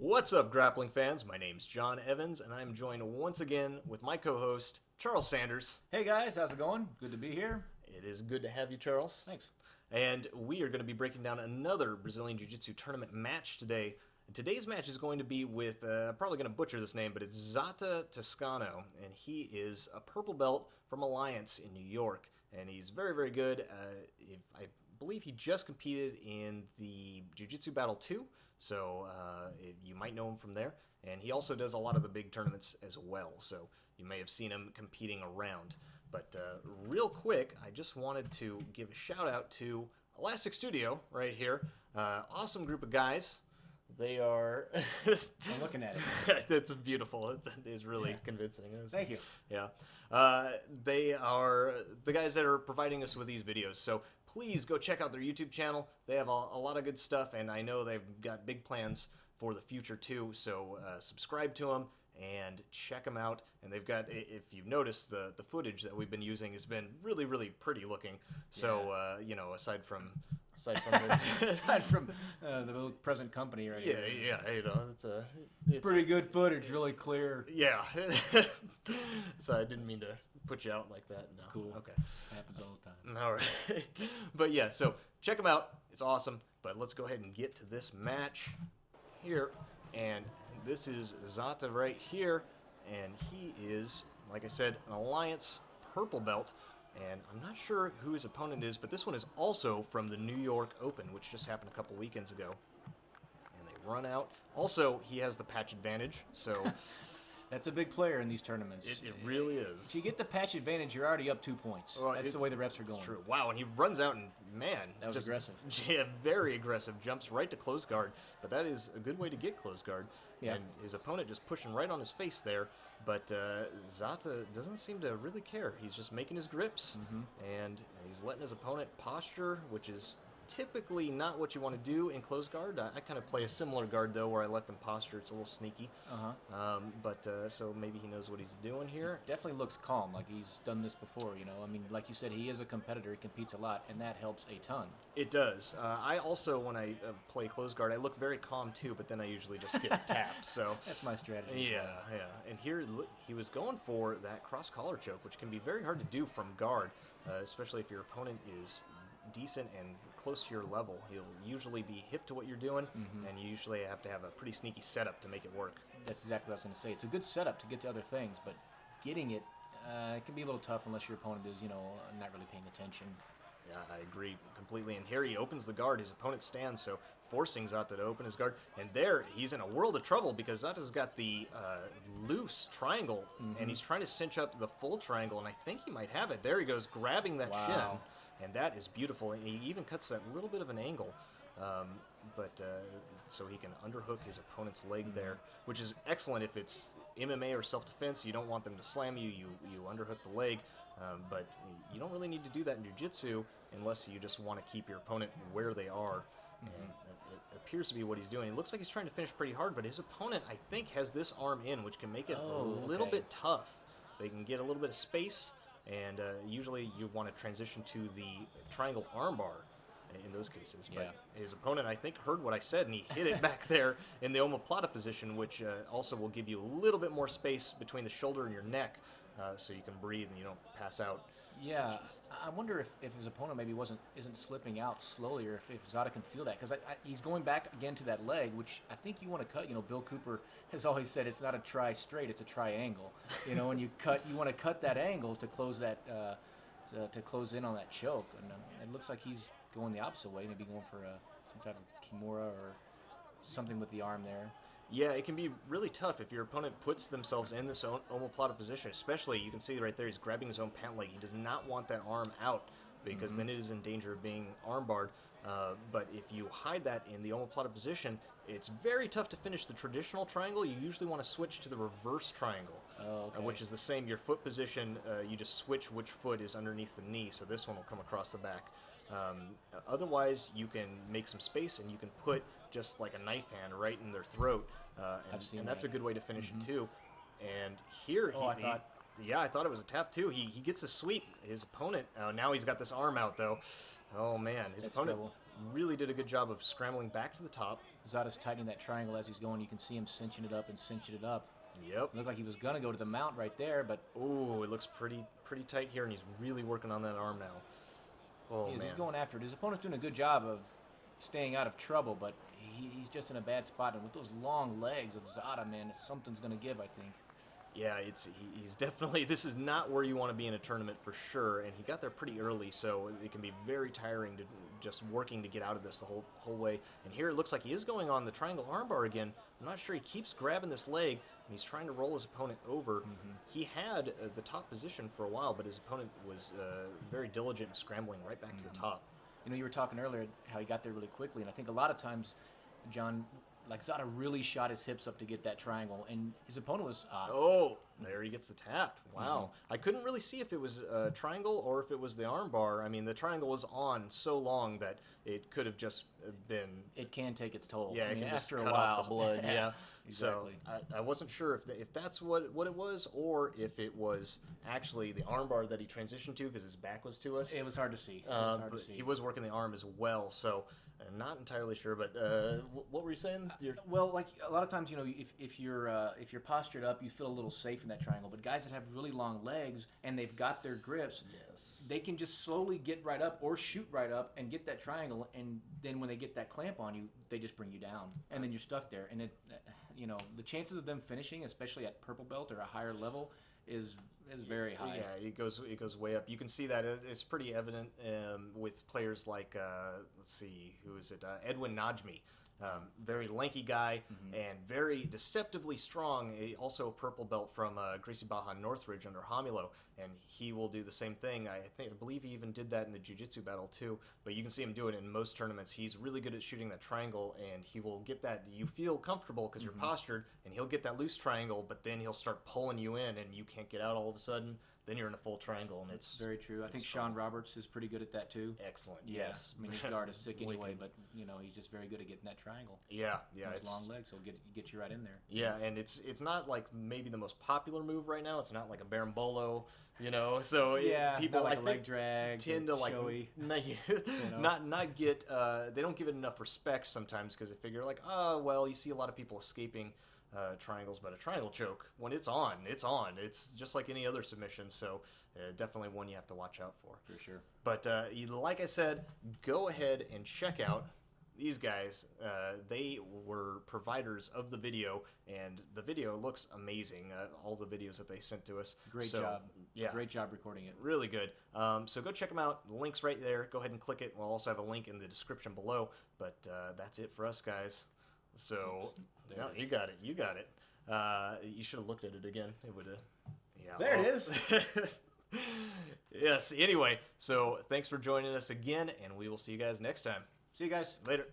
What's up, grappling fans? My name's John Evans, and I'm joined once again with my co-host, Charles Sanders. Hey guys, how's it going? Good to be here. It is good to have you, Charles. Thanks. And we are going to be breaking down another Brazilian Jiu-Jitsu tournament match today. And today's match is going to be with, I'm probably going to butcher this name, but it's Zata Toscano, and he is a purple belt from Alliance in New York, and he's very, very good. I believe he just competed in the Jiu-Jitsu Battle 2, so you might know him from there. And he also does a lot of the big tournaments as well, so you may have seen him competing around. But real quick, I just wanted to give a shout out to Elastic Studio right here. Awesome group of guys. They are... I'm looking at it. It's beautiful. It's really convincing. Thank you. Yeah. They are the guys that are providing us with these videos. So please go check out their YouTube channel. They have a lot of good stuff, and I know they've got big plans for the future too. So subscribe to them and check them out. And they've got, if you've noticed, the footage that we've been using has been really, really pretty looking. So, you know, aside from the present company right here. Yeah, you know, it's pretty good footage, really clear. Yeah. So I didn't mean to put you out like that. No. It's cool. Okay. Happens all the time. All right. But yeah, so check them out. It's awesome. But let's go ahead and get to this match here. And this is Zata right here. And he is, like I said, an Alliance purple belt. And I'm not sure who his opponent is, but this one is also from the New York Open, which just happened a couple weekends ago. And they run out. Also, he has the patch advantage, so... That's a big player in these tournaments. It really is. If you get the patch advantage, you're already up 2 points. Well, that's the way the refs are going. It's true. Wow, and he runs out and, man... That was aggressive. Yeah, very aggressive. Jumps right to close guard, but that is a good way to get close guard. Yeah. And his opponent just pushing right on his face there, but Zata doesn't seem to really care. He's just making his grips, and he's letting his opponent posture, which is typically not what you want to do in close guard. I kind of play a similar guard, though, where I let them posture. It's a little sneaky. So maybe he knows what he's doing here. Definitely looks calm, like he's done this before, you know. I mean, like you said, he is a competitor. He competes a lot, and that helps a ton. It does. I also, when I play close guard, I look very calm, too, but then I usually just get tapped. So that's my strategy. Yeah, yeah. And here, he was going for that cross-collar choke, which can be very hard to do from guard, especially if your opponent is decent and close to your level. He'll usually be hip to what you're doing, and you usually have to have a pretty sneaky setup to make it work. That's exactly what I was going to say. It's a good setup to get to other things, but getting it, it can be a little tough unless your opponent is, you know, not really paying attention. Yeah, I agree completely. And here he opens the guard. His opponent stands, so forcing Zata to open his guard. And there, he's in a world of trouble because Zata's got the loose triangle, and he's trying to cinch up the full triangle, and I think he might have it. There he goes, grabbing that shin. And that is beautiful. And he even cuts that little bit of an angle. So he can underhook his opponent's leg there, which is excellent if it's MMA or self-defense. You don't want them to slam you. You underhook the leg. But you don't really need to do that in jiu-jitsu unless you just want to keep your opponent where they are. And it appears to be what he's doing. It looks like he's trying to finish pretty hard, but his opponent, I think, has this arm in, which can make it a little bit tough. They can get a little bit of space, and usually you want to transition to the triangle armbar in those cases. But his opponent, I think, heard what I said, and he hit it back there in the omoplata position, which also will give you a little bit more space between the shoulder and your neck, so you can breathe and you don't pass out. Yeah, I wonder if his opponent maybe isn't slipping out slowly, or if Zata can feel that, because he's going back again to that leg, which I think you want to cut. You know, Bill Cooper has always said it's not a tri-straight, it's a triangle. You know, and you want to cut that angle to close that to close in on that choke, and it looks like he's going the opposite way, maybe going for some type of kimura or something with the arm there. Yeah, it can be really tough if your opponent puts themselves in this omoplata position, especially, you can see right there, he's grabbing his own pant leg. He does not want that arm out because then it is in danger of being armbarred. But if you hide that in the omoplata position, it's very tough to finish the traditional triangle. You usually want to switch to the reverse triangle, which is the same. Your foot position, you just switch which foot is underneath the knee, so this one will come across the back. Otherwise, you can make some space and you can put just like a knife hand right in their throat, and that's a good way to finish it too. And here, I thought it was a tap too. He gets a sweep. His opponent, now he's got this arm out though. Oh man, his opponent really did a good job of scrambling back to the top. Zata's tightening that triangle as he's going. You can see him cinching it up and cinching it up. Yep. It looked like he was going to go to the mount right there, but... Oh, it looks pretty tight here, and he's really working on that arm now. Oh, man. He's going after it. His opponent's doing a good job of staying out of trouble, but he's just in a bad spot. And with those long legs of Zata, man, something's going to give, I think. Yeah, he's definitely, this is not where you want to be in a tournament for sure, and he got there pretty early, so it can be very tiring to just working to get out of this the whole way. And here it looks like he is going on the triangle armbar again. I'm not sure, he keeps grabbing this leg, and he's trying to roll his opponent over. He had the top position for a while, but his opponent was very diligent in scrambling right back to the top. You know, you were talking earlier how he got there really quickly, and I think a lot of times, John, like Zata really shot his hips up to get that triangle, and his opponent was... oh, there he gets the tap. Wow. I couldn't really see if it was a triangle or if it was the arm bar. I mean, the triangle was on so long that it could have just been... It can take its toll. Yeah, I mean, it can just after cut a while. off the blood. Yeah. Exactly. So I wasn't sure if that's what it was, or if it was actually the arm bar that he transitioned to because his back was to us. It was hard to see. He was working the arm as well, so not entirely sure. But what were you saying? Well, like a lot of times, you know, if you're postured up, you feel a little safe in that triangle. But guys that have really long legs and they've got their grips, they can just slowly get right up or shoot right up and get that triangle, and then when they get that clamp on you, they just bring you down, and then you're stuck there. And you know, the chances of them finishing, especially at purple belt or a higher level, is very high. Yeah, it goes way up. You can see that it's pretty evident with players like let's see, who is it? Edwin Najmi. Very lanky guy and very deceptively strong. Also a purple belt from Gracie Baja Northridge under Hamulo, and he will do the same thing. I believe he even did that in the jiu-jitsu battle too. But you can see him do it in most tournaments. He's really good at shooting that triangle, and he will get that. You feel comfortable because you're postured, and he'll get that loose triangle, but then he'll start pulling you in, and you can't get out all of a sudden. Then you're in a full triangle, and it's very true. I think Sean Roberts is pretty good at that too. Excellent. Yeah. Yes. I mean, his guard is sick anyway, but you know, he's just very good at getting that triangle. Yeah, Those long legs, he'll get you right in there. Yeah, and it's not like maybe the most popular move right now. It's not like a berimbolo, you know. So people like I a leg drag tend to like showy, not get they don't give it enough respect sometimes because they figure like, oh well, you see a lot of people escaping triangles, but a triangle choke, when it's on. It's just like any other submission, so definitely one you have to watch out for. For sure. But like I said, go ahead and check out these guys. They were providers of the video, and the video looks amazing. All the videos that they sent to us. Great job. Yeah. Great job recording it. Really good. So go check them out. The link's right there. Go ahead and click it. We'll also have a link in the description below. But that's it for us, guys. So, no, you got it. You should have looked at it again. It would have. Yeah. There it is. Yes. Anyway, so thanks for joining us again, and we will see you guys next time. See you guys. Later.